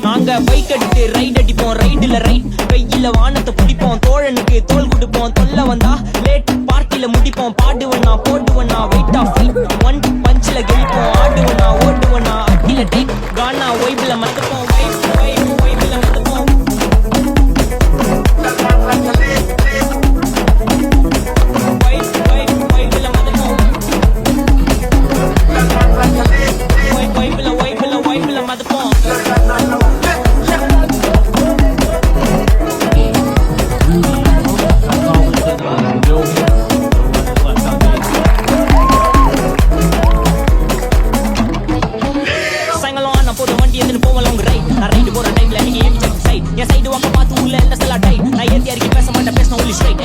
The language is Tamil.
நாங்க பைக் எடுத்து ரைட் அடிப்போம், ரைடுல ரைட் வெயில வானத்தை பிடிப்போம், தோழனுக்கு தோல் கொடுப்போம், தொல்ல வந்தா லேட் பார்ட்டில முடிப்போம், பாடுவனா போடுவனா வெயிட் ஆஃப் ஒன் பஞ்சில கெளிப்போம், ஆடுவனா ஓடுவனா அட்டில டைட் கானா வைப்ல மத்தப்போம், வைப்ல மத்தப்போம், வைப்ல மத்தப்போம், வைப்ல மத்தப்போம். Side, yes, I do. I'm about to let the cell tight. I get the பேச மாட்டேன், பேச only straight.